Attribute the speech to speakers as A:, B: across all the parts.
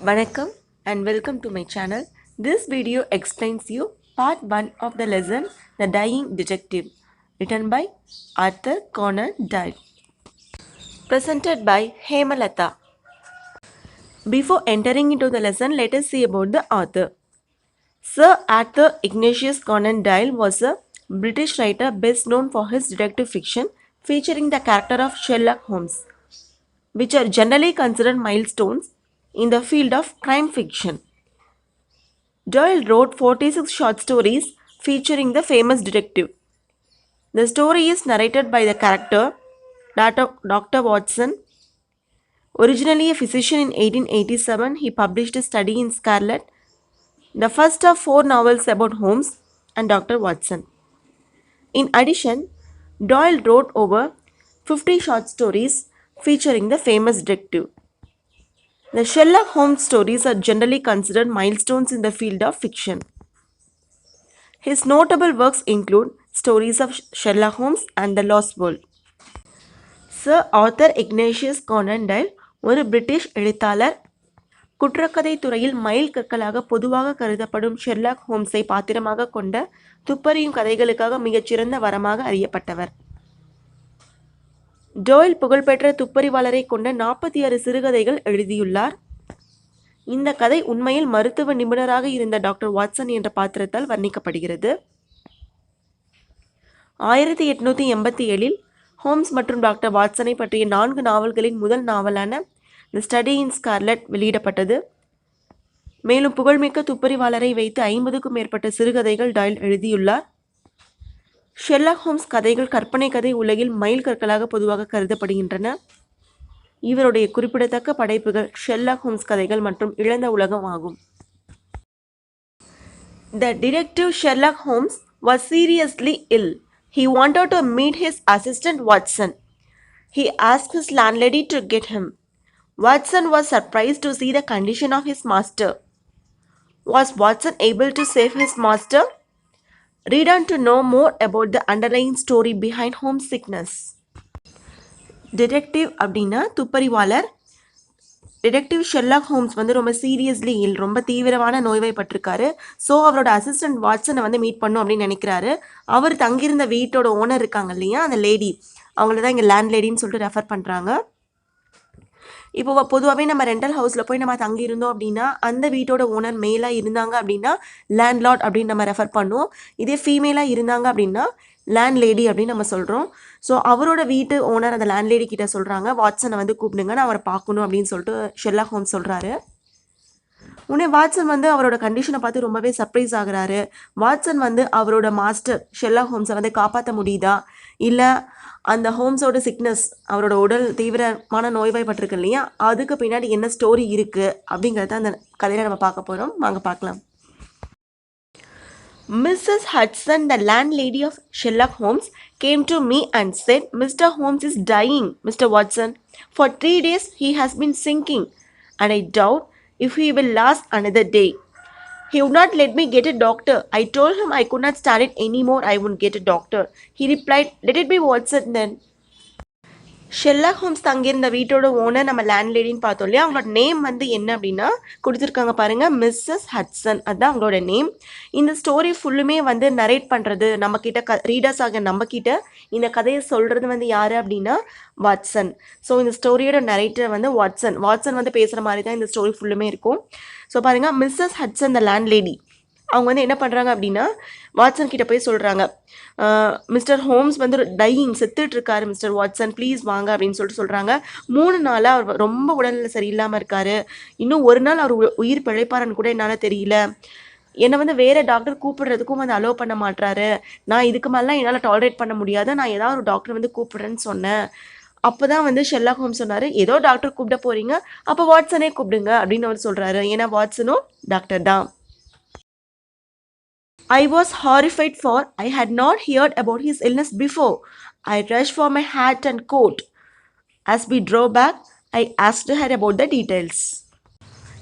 A: Vanakkam and welcome to my channel. This video explains you part 1 of the lesson The Dying Detective, written by Arthur Conan Doyle, presented by Hemalata. Before entering into the lesson, let us see about the author. Sir Arthur Ignatius Conan Doyle was a British writer best known for his detective fiction featuring the character of Sherlock Holmes, which are generally considered milestones in the field of crime fiction. Doyle wrote 46 short stories featuring the famous detective. The story is narrated by the character Dr. Watson. Originally a physician in 1887, he published a study in Scarlet, the first of 4 novels about Holmes and Dr. Watson. In addition, Doyle wrote over 50 short stories featuring the famous detective. The Sherlock Holmes stories are generally considered milestones in the field of fiction. His notable works include Stories of Sherlock Holmes and The Lost World. Sir Arthur Ignatius Conan Doyle ஒரு British எழுத்தாளர். குற்றக்கதை துறையில் mile கற்களாக பொதுவாக கருதப்படும் Sherlock ஹோம்ஸை பாத்திரமாக கொண்ட துப்பறியும் கதைகளுக்காக மிகச்சிறந்த வரமாக அறியப்பட்டவர். டோயில் புகழ்பெற்ற துப்பறிவாளரை கொண்ட 46 சிறுகதைகள் எழுதியுள்ளார். இந்த கதை உண்மையில் மருத்துவ நிபுணராக இருந்த டாக்டர் வாட்சன் என்ற பாத்திரத்தால் வர்ணிக்கப்படுகிறது. 1887இல் ஹோம்ஸ் மற்றும் டாக்டர் வாட்சனை பற்றிய 4 நாவல்களின் முதல் நாவலான தி ஸ்டடி இன் ஸ்கார்லட் வெளியிடப்பட்டது. மேலும் புகழ்மிக்க துப்பறிவாளரை வைத்து 50க்கும் மேற்பட்ட சிறுகதைகள் டாயில் எழுதியுள்ளார். ஷெர்லாக் ஹோம்ஸ் கதைகள் கற்பனை கதை உலகில் மைல் கற்களாக பொதுவாக கருதப்படுகின்றன. இவருடைய குறிப்பிடத்தக்க படைப்புகள் ஷெர்லாக் ஹோம்ஸ் கதைகள் மற்றும் இழந்த உலகம் ஆகும். The detective Sherlock Holmes was seriously ill. He wanted to meet his assistant Watson. He asked his landlady to get him. Watson was surprised to see the condition of his master. Was Watson able to save his master? Read on to know more about the underlying story behind Holmes' sickness. Detective அப்படின்னா துப்பறிவாளர். Detective Sherlock Holmes ரொம்ப seriously இல், ரொம்ப தீவிரமான நோய்வாய்ப்பட்டிருக்காரு. So அவரோட assistant வாட்சனை meet பண்ணும் அப்படின்னு நினைக்கிறாரு. அவர் தங்கியிருந்த வீட்டோட ஓனர் இருக்காங்க இல்லையா, அந்த லேடி, அவங்கள தான் இங்கே லேண்ட் லேடின்னு சொல்லிட்டு ரெஃபர் பண்ணுறாங்க. இப்போ பொதுவாகவே நம்ம ரெண்டல் ஹவுஸில் போய் நம்ம தங்கியிருந்தோம் அப்படின்னா அந்த வீட்டோட ஓனர் மேலாக இருந்தாங்க அப்படின்னா லேண்ட்லார்ட் அப்படின்னு நம்ம ரெஃபர் பண்ணுவோம். இதே ஃபீமேலாக இருந்தாங்க அப்படின்னா லேண்ட் லேடி அப்படின்னு நம்ம சொல்கிறோம். ஸோ அவரோட வீட்டு ஓனர் அந்த லேண்ட் லேடி கிட்ட சொல்கிறாங்க, வாட்சனை கூப்பிடுங்க, நான் அவரை பார்க்கணும் அப்படின்னு சொல்லிட்டு ஷெர்லாக் ஹோம்ஸ் சொல்கிறாரு. உடனே வாட்சன் அவரோட கண்டிஷனை பார்த்து ரொம்பவே சர்ப்ரைஸ் ஆகுறாரு. வாட்சன் அவரோட மாஸ்டர் ஷெர்லாக் ஹோம்ஸை காப்பாற்ற முடியுதா, இல்லை அந்த ஹோம்ஸோட சிக்னஸ், அவரோட உடல் தீவிரமான நோய்வாய்ப்பட்டிருக்கு இல்லையா, அதுக்கு பின்னாடி என்ன ஸ்டோரி இருக்குது அப்படிங்கிறத அந்த கதையில் நம்ம பார்க்க போகிறோம். வாங்க பார்க்கலாம். Mrs. Hudson, the landlady of Sherlock Holmes, came to me and said, Mr. Holmes is dying, Mr. Watson. For 3 days he has been sinking, and I doubt if he will last another day. He would not let me get a doctor. I told him I could not stand it anymore. I wouldn't get a doctor. He replied, let it be Watson then. Sherlock Holmes தங்கியிருந்த வீட்டோட owner நம்ம லேண்ட்லேடின்னு பார்த்தோம் இல்லையா, அவங்களோட name என்ன அப்படின்னா கொடுத்துருக்காங்க பாருங்கள், மிஸ்ஸஸ் ஹட்சன், அதுதான் அவங்களோட நேம். இந்த ஸ்டோரி ஃபுல்லுமே நரேட் பண்ணுறது நம்மக்கிட்ட ரீடர்ஸ் ஆக நம்மக்கிட்ட இந்த கதையை சொல்கிறது யார் அப்படின்னா வாட்சன். ஸோ இந்த ஸ்டோரியோட நரேட்டர் வாட்சன். வாட்சன் பேசுகிற மாதிரி தான் இந்த ஸ்டோரி ஃபுல்லுமே இருக்கும். ஸோ பாருங்கள், மிஸ்ஸஸ் ஹட்சன் த லேண்ட்லேடி, அவங்க என்ன பண்ணுறாங்க அப்படின்னா வாட்சன் கிட்ட போய் சொல்கிறாங்க, மிஸ்டர் ஹோம்ஸ் டையிங், செத்துட்டு இருக்காரு மிஸ்டர் வாட்சன், ப்ளீஸ் வாங்க அப்படின்னு சொல்கிறாங்க. 3 நாளாக அவர் ரொம்ப உடல்நிலை சரியில்லாமல் இருக்காரு. இன்னும் ஒரு நாள் அவர் உயிர் பிழைப்பாருன்னு கூட என்னால் தெரியல. என்னை வேறு டாக்டர் கூப்பிடுறதுக்கும் அலோவ் பண்ண மாட்டாரு. நான் இதுக்கு மேலாம் என்னால் டாலரேட் பண்ண முடியாது. நான் ஏதாவது ஒரு டாக்டர் கூப்பிடுறேன்னு சொன்னேன். அப்போ தான் ஷெர்லாக் ஹோம்ஸ் சொன்னார், ஏதோ டாக்டர் கூப்பிட போகிறீங்க, அப்போ வாட்சனே கூப்பிடுங்க அப்படின்னு அவர் சொல்கிறாரு. ஏன்னா வாட்சனும் டாக்டர் தான். I was horrified, for I had not heard about his illness before. I rushed for my hat and coat. As we drove back, I asked her about the details.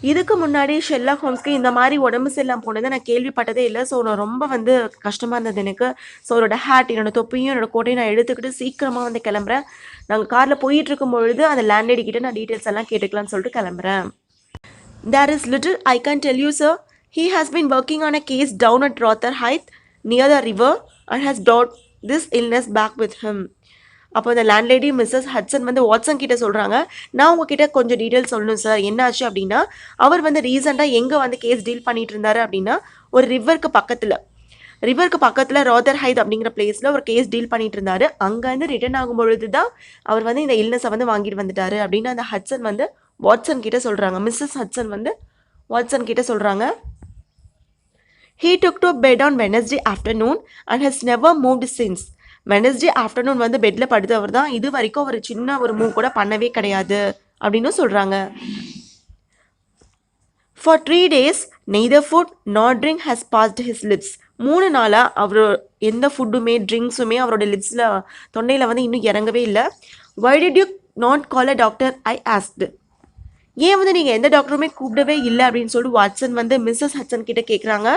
A: இதுக்கு முன்னாடி ஷெர்லாக் ஹோம்ஸ்க்கு இந்த மாதிரி உடம்பு சரியில்லாமல் போனதை நான் கேள்விப்பட்டதே இல்லை. ஸோ நான் ரொம்ப கஷ்டமாக இருந்தது எனக்கு. ஸோ அவரோட ஹேட், என்னோடய தொப்பியும் என்னோடய கோட்டையும் நான் எடுத்துக்கிட்டு சீக்கிரமாக கிளம்புறேன். நாங்கள் காரில் போயிட்டு இருக்கும் பொழுது அந்த லேண்ட்லேடி கிட்ட நான் டீட்டெயில்ஸ் எல்லாம் கேட்டுக்கலாம்னு சொல்லிட்டு கிளம்புறேன். There is little I can tell you, sir. He has been working on a case down at Rotherhithe near the river and has brought this illness back with him. அப்போ அந்த landlady Mrs Hatsun வந்து Watson கிட்ட சொல்கிறாங்க, நான் உங்ககிட்ட கொஞ்சம் details சொல்லணும் sir. என்னாச்சு அப்படின்னா, அவர் வந்து ரீசெண்டாக எங்கே வந்து கேஸ் டீல் பண்ணிட்டு இருந்தாரு அப்படின்னா, ஒரு ரிவருக்கு பக்கத்தில் ராதர்ஹைத் அப்படிங்கிற பிளேஸில் ஒரு கேஸ் டீல் பண்ணிட்டு இருந்தாரு. அங்கேருந்து ரிட்டர்ன் ஆகும்பொழுது தான் அவர் வந்து இந்த இல்னஸை வந்து வாங்கிட்டு வந்துட்டாரு அப்படின்னு அந்த ஹட்சன் வந்து வாட்சன் கிட்ட சொல்கிறாங்க. மிஸ்ஸஸ் ஹட்சன் வந்து வாட்சன் கிட்ட சொல்கிறாங்க. He took to bed on Wednesday afternoon and has never moved since. Wednesday afternoon வந்து பெட்டில் படுத்தவர் தான், இது வரைக்கும் ஒரு சின்ன ஒரு மூவ் கூட பண்ணவே கிடையாது அப்படின்னு சொல்கிறாங்க. For 3 days, neither food nor drink has passed his lips. 3 நாளாக அவர் எந்த ஃபுட்டுமே ட்ரிங்க்ஸுமே அவரோட லிப்ஸில் தொண்டையில் வந்து இன்னும் இறங்கவே இல்லை. Why did you not call a doctor? I asked. ஏன் வந்து நீங்கள் எந்த டாக்டருமே கூப்பிடவே இல்லை அப்படின்னு சொல்லிட்டு வாட்சன் வந்து மிஸ்ஸஸ் ஹட்சன் கிட்ட கேட்குறாங்க.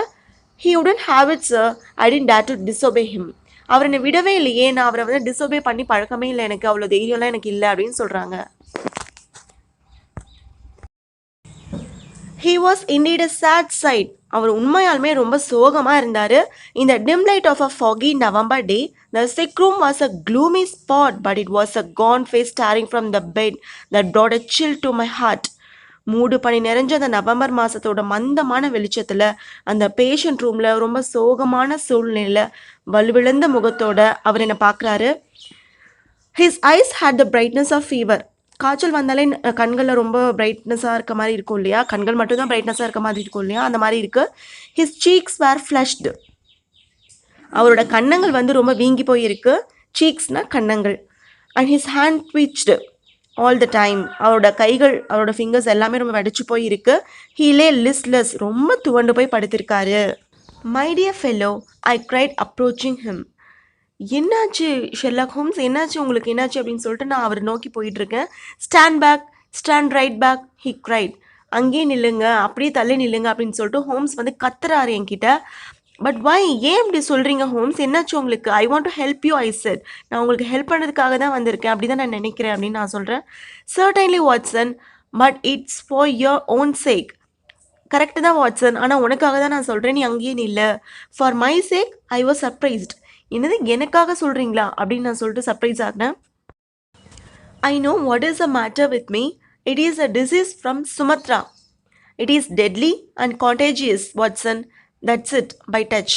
A: He wouldn't have it, sir. I didn't dare to disobey him. அவர் என்னை விடவே இல்லையே, நான் அவரை வந்து டிஸ்ஒபே பண்ணி பழக்கமே இல்லை, எனக்கு அவ்வளோ தைரியம்லாம் எனக்கு இல்லை அப்படின்னு சொல்கிறாங்க. He was indeed a sad sight. அவர் உண்மையாலுமே ரொம்ப சோகமாக இருந்தார். In the dim light of a foggy November day, the sick room was a gloomy spot, but it was a gaunt face staring from the bed that brought a chill to my heart. மூடு பனி நிறைஞ்ச அந்த November மாதத்தோட மந்தமான வெளிச்சத்தில் அந்த patient ரூமில் ரொம்ப சோகமான சூழ்நிலையில் வலுவிழந்த முகத்தோட அவர் என்னை பார்க்குறாரு. His eyes had the brightness of fever. காய்ச்சல் வந்தாலே கண்களில் ரொம்ப பிரைட்னஸாக இருக்க மாதிரி இருக்கும் இல்லையா, கண்கள் மட்டும்தான் பிரைட்னஸாக இருக்க மாதிரி இருக்கும் இல்லையா, அந்த மாதிரி இருக்குது. His cheeks were flushed. அவரோட கன்னங்கள் வந்து ரொம்ப வீங்கி போயிருக்கு. சீக்ஸ்னால் கன்னங்கள். And his hand twitched all the time. அவரோட கைகள், அவரோட ஃபிங்கர்ஸ் எல்லாமே ரொம்ப வெடிச்சு போயிருக்கு. ஹீலே லிஸ்ட்லெஸ், ரொம்ப துவண்டு போய் படுத்திருக்காரு. My dear fellow, I cried approaching him. என்னாச்சு ஷெர்லாக் ஹோம்ஸ், என்னாச்சு உங்களுக்கு, என்னாச்சு அப்படின்னு சொல்லிட்டு நான் அவர் நோக்கி போயிட்டுருக்கேன். Stand back, stand right back, he cried. அங்கேயே நில்லுங்க, அப்படியே தள்ளி நில்லுங்க அப்படின்னு சொல்லிட்டு ஹோம்ஸ் வந்து கத்துறாரு என்கிட்ட. பட் வை, ஏன் இப்படி சொல்கிறீங்க ஹோம்ஸ், என்னாச்சு உங்களுக்கு? I want to help you, I set. நான் உங்களுக்கு ஹெல்ப் பண்ணுறதுக்காக தான் வந்திருக்கேன், அப்படி தான் நான் நினைக்கிறேன் அப்படின்னு நான் சொல்கிறேன். Certainly Watson, but it's for your own sake. Correct தான் வாட்சன், ஆனால் உனக்காக தான் நான் சொல்கிறேன், நீ அங்கேயே இல்லை. For my sake I was surprised. என்னது எனக்காக சொல்கிறீங்களா அப்படின்னு நான் சொல்லிட்டு சர்ப்ரைஸ் ஆகினேன். I know what is a matter with me. It is a disease from Sumatra. It is deadly and contagious Watson. That's it, by touch.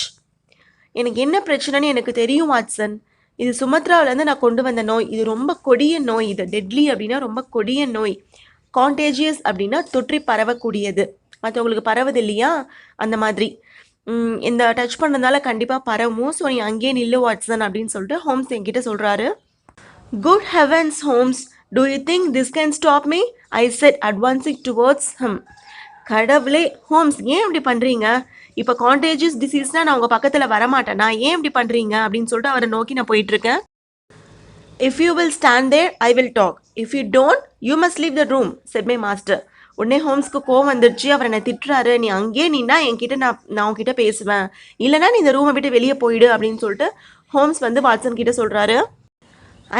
A: எனக்கு என்ன பிரச்சனைன்னு எனக்கு தெரியும் வாட்சன். இது சுமத்ராவிலேருந்து நான் கொண்டு வந்த நோய். இது ரொம்ப கொடிய நோய். இது டெட்லி அப்படின்னா ரொம்ப கொடிய நோய். கான்டேஜியஸ் அப்படின்னா தொற்றி பரவக்கூடியது. மற்றவங்களுக்கு பரவுது இல்லையா, அந்த மாதிரி. இந்த டச் பண்ணதுனால கண்டிப்பாக பரவும். ஸோ நீ அங்கேயே நில்லு வாட்சன் அப்படின்னு சொல்லிட்டு ஹோம்ஸ் என்கிட்ட சொல்கிறாரு. Good heavens Holmes, do you think this can stop me? I said advancing towards him. கடவுளே ஹோம்ஸ், ஏன் இப்படி பண்ணுறீங்க? இப்போ கான்டேஜியஸ் டிசீஸ்னால் நான் உங்கள் பக்கத்தில் வரமாட்டேனா? ஏன் இப்படி பண்ணுறீங்க அப்படின்னு சொல்லிட்டு அவரை நோக்கி நான் போயிட்டுருக்கேன். If you will stand there I will talk. If you don't you must leave the room, said my master. உடனே ஹோம்ஸ்க்கு கோவம் வந்துடுச்சு. அவர் என்னை திட்டுறாரு. நீ அங்கேயே நின்னா என்கிட்ட நான் உங்ககிட்ட பேசுவேன், இல்லைனா நீ இந்த ரூமை விட்டு வெளியே போயிடு அப்படின்னு சொல்லிட்டு ஹோம்ஸ் வந்து வாட்சன் கிட்ட சொல்கிறாரு.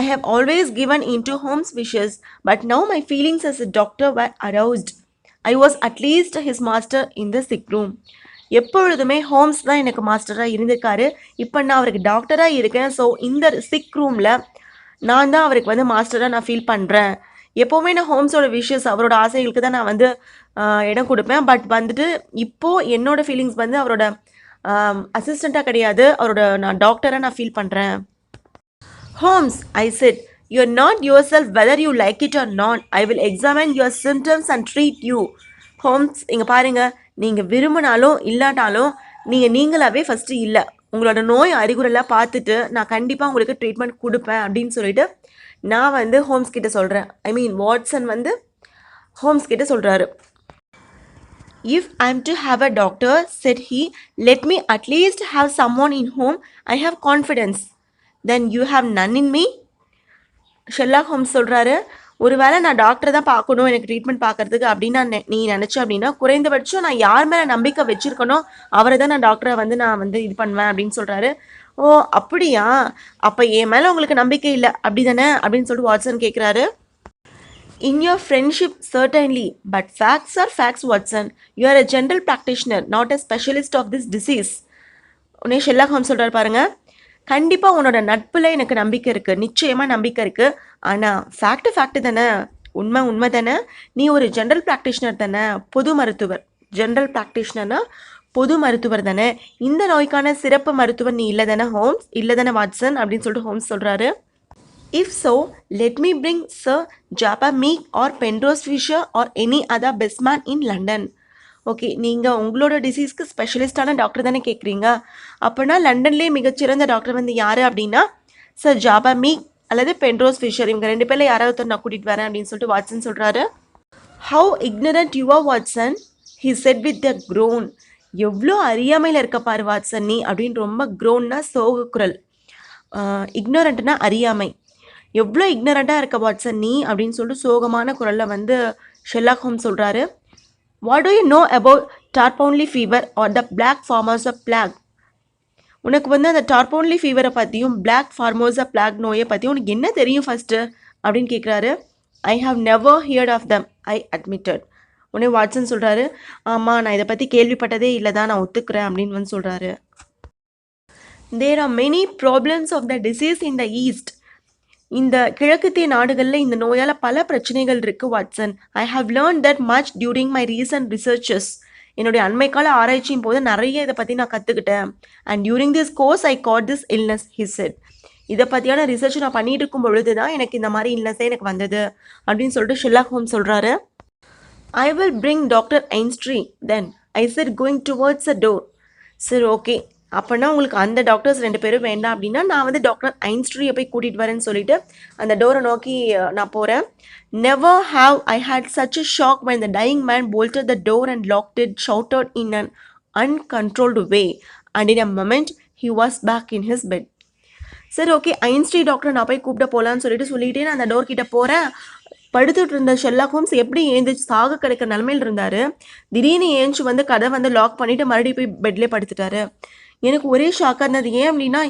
A: I have always given in to Holmes' wishes, but now my feelings as a doctor were aroused. I was at least his master in the sick room. எப்பொழுதுமே ஹோம்ஸ் தான் எனக்கு மாஸ்டராக இருந்திருக்காரு. இப்போ நான் அவருக்கு டாக்டராக இருக்கேன். ஸோ இந்த சிக் ரூமில் நான் தான் அவருக்கு வந்து மாஸ்டராக நான் ஃபீல் பண்ணுறேன். எப்போவுமே நான் ஹோம்ஸோட விஷஸ், அவரோட ஆசைகளுக்கு தான் நான் வந்து இடம் கொடுப்பேன். பட் வந்துட்டு இப்போது என்னோடய ஃபீலிங்ஸ் வந்து அவரோட அசிஸ்டண்ட்டாக கிடையாது, அவரோட நான் டாக்டராக நான் ஃபீல் பண்ணுறேன். Holmes, I said, you're not yourself whether you like it or not. I will examine your symptoms and treat you. Holmes, இங்கே பாருங்கள், நீங்கள் விரும்பினாலும் இல்லாட்டாலும் நீங்களாவே ஃபஸ்ட்டு இல்லை. உங்களோட நோய் அறிகுறியெல்லாம் பார்த்துட்டு நான் கண்டிப்பாக உங்களுக்கு ட்ரீட்மெண்ட் கொடுப்பேன் அப்படின்னு சொல்லிட்டு நான் வந்து ஹோம்ஸ் கிட்ட சொல்கிறேன். ஐ மீன் வாட்சன் வந்து ஹோம்ஸ் கிட்ட சொல்கிறாரு. If I'm to have a doctor, said he, let me at least have someone in whom I have confidence. Then you have none in me. Sherlock Holmes சொல்கிறாரு, ஒருவேளை நான் டாக்டரை தான் பார்க்கணும் எனக்கு ட்ரீட்மெண்ட் பார்க்கறதுக்கு அப்படின்னு நீ நினச்ச அப்படின்னா குறைந்தபட்சம் நான் யார் மேலே நம்பிக்கை வச்சுருக்கணும் அவரை தான் நான் டாக்டரை வந்து நான் வந்து இது பண்ணுவேன் அப்படின்னு சொல்கிறாரு. ஓ அப்படியா, அப்போ என் மேலே உங்களுக்கு நம்பிக்கை இல்லை அப்படி தானே அப்படின்னு சொல்லிட்டு வாட்சன் கேட்குறாரு. In your friendship, certainly, but facts are facts, Watson. You are a general practitioner, not a specialist of this disease. உடனே ஷெர்லாக் ஹோம்ஸ் சொல்கிறார் பாருங்க, கண்டிப்பாக உன்னோட நட்பில் எனக்கு நம்பிக்கை இருக்குது, நிச்சயமாக நம்பிக்கை இருக்குது. ஆனால் ஃபேக்ட்டு தானே, உண்மை தானே, நீ ஒரு ஜென்ரல் ப்ராக்டிஷனர் தானே, பொது மருத்துவர். ஜென்ரல் ப்ராக்டிஷனர்னா பொது மருத்துவர் தானே, இந்த நோய்க்கான சிறப்பு மருத்துவர் நீ இல்லை தானே ஹோம்ஸ், இல்லை தானே வாட்சன் அப்படின்னு சொல்லிட்டு ஹோம்ஸ் சொல்கிறாரு. If so, let me bring Sir Japa Meek or Penrose Fisher or any other best man in London. Okay, நீங்கள் உங்களோட டிசீஸ்க்கு ஸ்பெஷலிஸ்டான டாக்டர் தானே கேட்குறீங்க. அப்போனா லண்டன்லேயே மிகச்சிறந்த டாக்டர் வந்து யார் அப்படின்னா சர் ஜாபா மீக் அல்லது பென்ரோஸ் ஃபிஷர், இவங்க 2 பேரில் யாராவது நான் கூட்டிகிட்டு வரேன் அப்படின்னு சொல்லிட்டு வாட்சன் சொல்கிறாரு. How ignorant you are Watson, he set with the grown. எவ்வளோ அறியாமையில் இருக்க பாரு வாட்சன் நீ அப்படின்னு ரொம்ப க்ரோன்னா சோக குரல், இக்னோரண்ட்னா அறியாமை, எவ்வளோ இக்னரண்ட்டாக இருக்க வாட்சன் நீ அப்படின்னு சொல்லிட்டு சோகமான குரலில் வந்து ஷெர்லாக் ஹோம்ஸ் சொல்கிறாரு. What do you know about Tapanuli fever or the black Formosa black. உனக்கு வந்து அந்த டார்பவுன்லி ஃபீவரை பற்றியும் பிளாக் ஃபார்மோசா பிளாக் நோயை பற்றியும் உனக்கு என்ன தெரியும் ஃபஸ்ட்டு அப்படின்னு கேட்குறாரு. I have never heard of them, I admitted. உடனே வாட்சன் சொல்கிறாரு, ஆமாம் நான் இதை பற்றி கேள்விப்பட்டதே இல்லை தான், நான் ஒத்துக்கிறேன் அப்படின்னு வந்து சொல்கிறாரு. There are many problems of the disease in the east. இந்த கிழக்கத்திய நாடுகளில் இந்த நோயால் பல பிரச்சனைகள் இருக்குது Watson. I have learn that much during my recent researches. என்னுடைய அண்மைக்கால ஆராய்ச்சியின் போது நிறைய இதை பற்றி நான் கற்றுக்கிட்டேன். And during this course I got this illness, he said. இதை பற்றியான ரிசர்ச் நான் பண்ணிட்டு இருக்கும் பொழுது தான் எனக்கு இந்த மாதிரி இல்னஸே எனக்கு வந்தது அப்படின்னு சொல்லிட்டு ஷெர்லாக் ஹோம்ஸ் சொல்கிறாரு. I will bring Doctor Ainstree then, I said going towards a door. சரி ஓகே, அப்போனா உங்களுக்கு அந்த டாக்டர்ஸ் 2 பேரும் வேண்டாம் அப்படின்னா நான் வந்து டாக்டர் ஐன்ஸ்ட்ரீயை போய் கூட்டிகிட்டு வரேன்னு சொல்லிட்டு அந்த டோரை நோக்கி நான் போகிறேன். Never have I had such a shock when the dying man bolted the door and locked it, shouted in an uncontrolled way, and in a moment he was back in his bed. சரி okay, ஐன்ஸ்ட்ரீ டாக்டரை நான் போய் கூப்பிட்டு போகலான்னு சொல்லிட்டு நான் அந்த door கிட்ட போகிறேன். படுத்துட்டு இருந்த ஷெர்லாக் ஹோம்ஸ் எப்படி ஏந்திச்சு சாக கிடைக்கிற நிலமையில் இருந்தார். திடீர்னு ஏஞ்சி வந்து கதை வந்து லாக் பண்ணிவிட்டு மறுபடியும் போய் பெட்லேயே படுத்துட்டாரு. எனக்கு ஒரே ஷாக்காக இருந்தது. ஏன் அப்படின்னா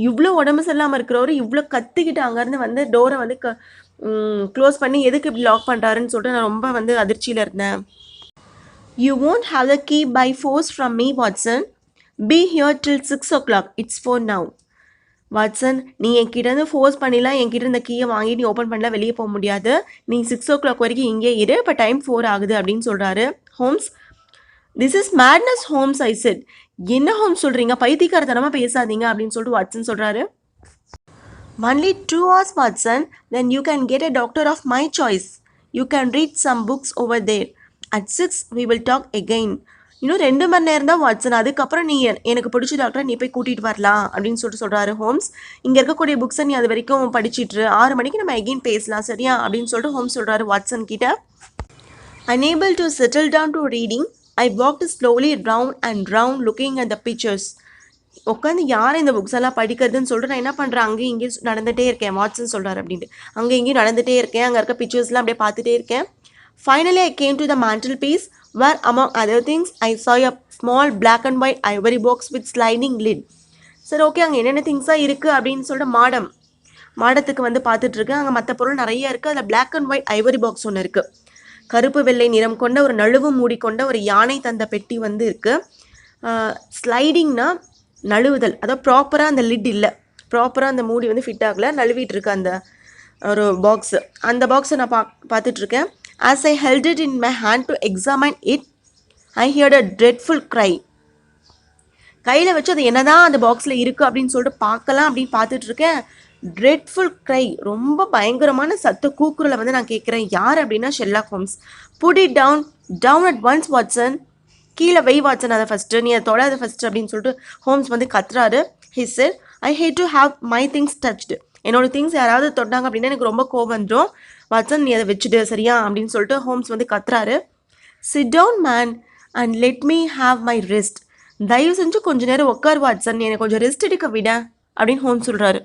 A: இவ்வளோ உடம்பு சரியில்லாமல் இருக்கிறவர் இவ்வளோ கத்திக்கிட்டு அங்கேருந்து வந்து டோரை வந்து க்ளோஸ் பண்ணி எதுக்கு இப்படி லாக் பண்ணுறாருன்னு சொல்லிட்டு நான் ரொம்ப வந்து அதிர்ச்சியில் இருந்தேன். You won't have the key by force from me, Watson. Be here till 6 o'clock. It's 4 now. Watson, நீ என்கிட்ட ஃபோர்ஸ் பண்ணிலாம் என்கிட்ட இந்த கீயை வாங்கி நீ ஓப்பன் பண்ணலாம், வெளியே போக முடியாது. நீ 6 o'clock வரைக்கும் இங்கே இரு, இப்போ டைம் 4 ஆகுது அப்படின்னு சொல்கிறாரு Holmes. This is madness Holmes, I said. என்ன ஹோம்ஸ் சொல்கிறீங்க, பைத்தியக்காரத்தனமாக பேசாதீங்க அப்படின்னு சொல்லிட்டு வாட்சன் சொல்கிறாரு. Only 2 hours, Watson. Then you can get a doctor of my choice. You can read some books over there. At 6 we will talk again. இன்னும் 2 மணி நேரம் தான் வாட்சன், அதுக்கப்புறம் நீ எனக்கு பிடிச்ச டாக்டரை நீ போய் கூட்டிகிட்டு வரலாம் அப்படின்னு சொல்கிறாரு ஹோம்ஸ். இங்கே இருக்கக்கூடிய புக்ஸை நீ அது வரைக்கும் படிச்சிட்டு 6 மணிக்கு நம்ம எகெயின் பேசலாம் சரியா அப்படின்னு சொல்லிட்டு ஹோம்ஸ் சொல்கிறாரு வாட்சன் கிட்ட. Unable to settle down to reading, I walked slowly round and round looking at the pictures. உட்காந்து யார் இந்த புக்ஸ் எல்லாம் படிக்கிறதுன்னு சொல்லிட்டு நான் என்ன பண்ணுறேன், அங்கேயும் இங்கேயும் நடந்துகிட்டே இருக்கேன். வாட்சன் சொல்கிறார் அப்படின்ட்டு அங்கே இங்கேயும் நடந்துகிட்டே இருக்கேன், அங்கே இருக்க பிக்சர்ஸ்லாம் அப்படியே பார்த்துட்டே இருக்கேன். Finally I came to the mantelpiece where among other things I saw a small black and white ivory box with sliding lid. சரி ஓகே, அங்கே என்னென்ன திங்ஸாக இருக்குது அப்படின்னு சொல்லிட்டு மாடத்துக்கு வந்து பார்த்துட்ருக்கேன். அங்கே மற்ற பொருள் நிறைய இருக்குது. அதில் black and white ivory box ஒன்று இருக்குது. கருப்பு வெள்ளை நிறம் கொண்ட ஒரு நழுவு மூடிக்கொண்ட ஒரு யானை தந்த பெட்டி வந்து இருக்குது. ஸ்லைடிங்னா நழுவுதல், அதாவது ப்ராப்பராக அந்த லிட் இல்லை, ப்ராப்பராக அந்த மூடி வந்து ஃபிட் ஆகலை, நழுவிட்டு இருக்கு அந்த ஒரு பாக்ஸு. அந்த பாக்ஸை நான் பார்த்துட்ருக்கேன். As I held it in my hand to examine it, I heard a dreadful cry. கையில் வச்சு அது என்னதான் அந்த பாக்ஸில் இருக்குது அப்படின்னு சொல்லிட்டு பார்க்கலாம் அப்படின்னு பார்த்துட்ருக்கேன். ட்ரெட்ஃபுல் க்ரை, ரொம்ப பயங்கரமான சத்த கூக்குரலை வந்து நான் கேட்குறேன். யார் அப்படின்னா Sherlock Holmes. Put it down at once Watson. கீழே வை வாட்சன், அதை ஃபஸ்ட்டு நீ அதை தொடாத ஃபஸ்ட்டு அப்படின்னு சொல்லிட்டு ஹோம்ஸ் வந்து கத்துறாரு. He said, I hate to have my things touched. என்னோடய திங்ஸ் யாராவது தொட்டாங்க அப்படின்னா எனக்கு ரொம்ப கோவம் வந்துடும். வாட்சன் நீ அதை வச்சுடு சரியா அப்படின்னு சொல்லிட்டு ஹோம்ஸ் வந்து கத்துறாரு. Sit down man and let me have my rest. தயவு செஞ்சு கொஞ்சம் நேரம் உட்கார் வாட்சன், எனக்கு கொஞ்சம் ரெஸ்ட் எடுக்க விட அப்படின்னு ஹோம்ஸ் சொல்கிறாரு.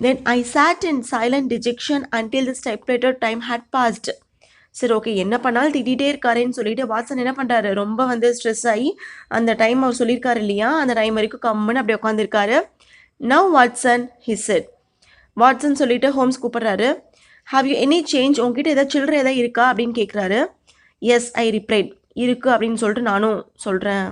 A: Then I sat in silent dejection until this typewriter time had passed. சரி ஓகே, என்ன பண்ணாலும் திட்டிகிட்டே இருக்காருன்னு சொல்லிட்டு வாட்சன் என்ன பண்ணுறாரு, ரொம்ப வந்து ஸ்ட்ரெஸ் ஆகி அந்த டைம் அவர் சொல்லியிருக்காரு இல்லையா, அந்த டைம் வரைக்கும் கம்முன்னு அப்படி உட்காந்துருக்காரு. Now Watson, he said. Watson சொல்லிட்டு ஹோம்ஸ் கூப்பிட்றாரு. ஹாவ் யூ எனி சேஞ்ச், உங்ககிட்ட ஏதாவது சில்லறை ஏதாவது இருக்கா அப்படின்னு கேட்குறாரு. எஸ் ஐ ரிப்ளைட், இருக்குது அப்படின்னு சொல்லிட்டு நானும் சொல்கிறேன்.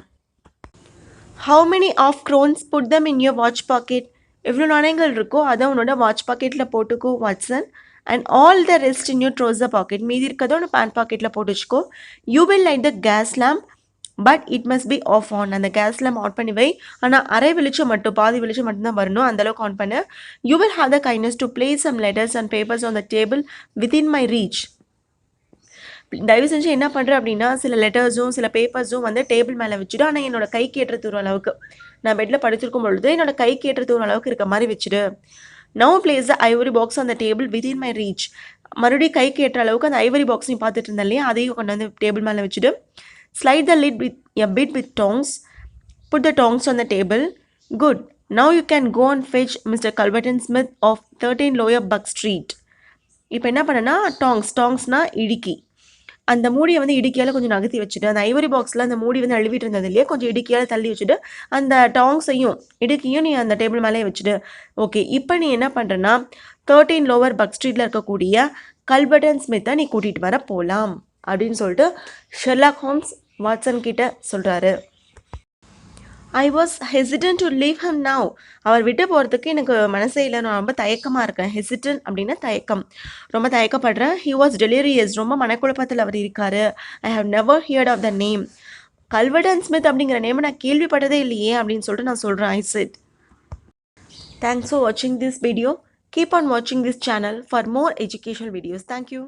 A: How many of crowns put them in your watch pocket, எவ்வளோ நாணயங்கள் இருக்கோ அதை உன்னோட வாட்ச் பாக்கெட்டில் போட்டுக்கோ Watson. And all the rest in your trouser pocket, மீதி இருக்கதோ உன்னோட பேண்ட் பாக்கெட்டில் போட்டு வச்சுக்கோ. You will light the gas lamp but it must be half on, அந்த கேஸ் லேம்ப் ஆன் பண்ணி வை, ஆனால் அரை வெளிச்சம் மட்டும், பாதி வெளிச்சம் மட்டும்தான் வரணும், அந்தளவுக்கு ஆன் பண்ணு. You will have the kindness to place some letters and papers on the table within my reach. தயவு செஞ்சு என்ன பண்ணுறேன் அப்படின்னா, சில லெட்டர்ஸும் சில பேப்பர்ஸும் வந்து டேபிள் மேலே வச்சுடு, ஆனால் என்னோட கைக்கு ஏற்ற தூரம் அளவுக்கு, நான் பெட்டில் படுத்திருக்கும் பொழுது என்னோட கைக்கு ஏற்ற தூரம் அளவுக்கு இருக்க மாதிரி வச்சுடு. Now place the ivory box on the table within my reach, மறுபடியும் கைக்கு ஏற்ற அளவுக்கு அந்த ஐவரி பாக்ஸ் நீ பார்த்துட்டு இருந்தேன் இல்லையா, அதையும் கொண்டு வந்து டேபிள் மேலே வச்சுடு. Slide the lid with a bit with tongs, put the tongs on the table. Good. Now you can go and fetch Mr. Culverton Smith of 13 Lower Buck Street. இப்போ என்ன பண்ணனா, டாங்ஸ்னா இடுக்கி, அந்த மூடியை வந்து இடுக்கியால் கொஞ்சம் நகர்த்தி வச்சுட்டு, அந்த ஐவரி பாக்ஸில் அந்த மூடி வந்து அழுவிட்டு இருந்தது இல்லையா, கொஞ்சம் இடுக்கியால் தள்ளி வச்சுட்டு அந்த டாங்ஸையும் இடுக்கியும் நீ அந்த டேபிள் மேலே வச்சுட்டு. ஓகே, இப்போ நீ என்ன பண்ணுறன்னா 13 லோவர் பக் ஸ்ட்ரீட்டில் இருக்கக்கூடிய கல்பர்டன் ஸ்மித்தை நீ கூட்டிகிட்டு வர போகலாம் அப்படின்னு சொல்லிட்டு ஷெர்லாக் ஹோம்ஸ் வாட்சன் கிட்ட சொல்கிறாரு. I was hesitant to leave him now, அவர் விட்டு போகிறதுக்கு எனக்கு மனசே இல்லை, நான் ரொம்ப தயக்கமாக இருக்கேன். ஹெசிடன்ட் அப்படின்னா தயக்கம், ரொம்ப தயக்கப்படுறேன். ஹி வாஸ் டெலிரியஸ், ரொம்ப மனக்குழப்பத்தில் அவர் இருக்காரு. ஐ have never heard of the name, கல்வர்டன் Smith அப்படிங்கிற நேமை நான் கேள்விப்பட்டதே இல்லையே அப்படின்னு சொல்லிட்டு நான் சொல்கிறேன். ஐ செட். தேங்க்ஸ் ஃபார் வாட்சிங் திஸ் வீடியோ. கீப் ஆன் வாட்சிங் this channel for more educational videos. Thank you.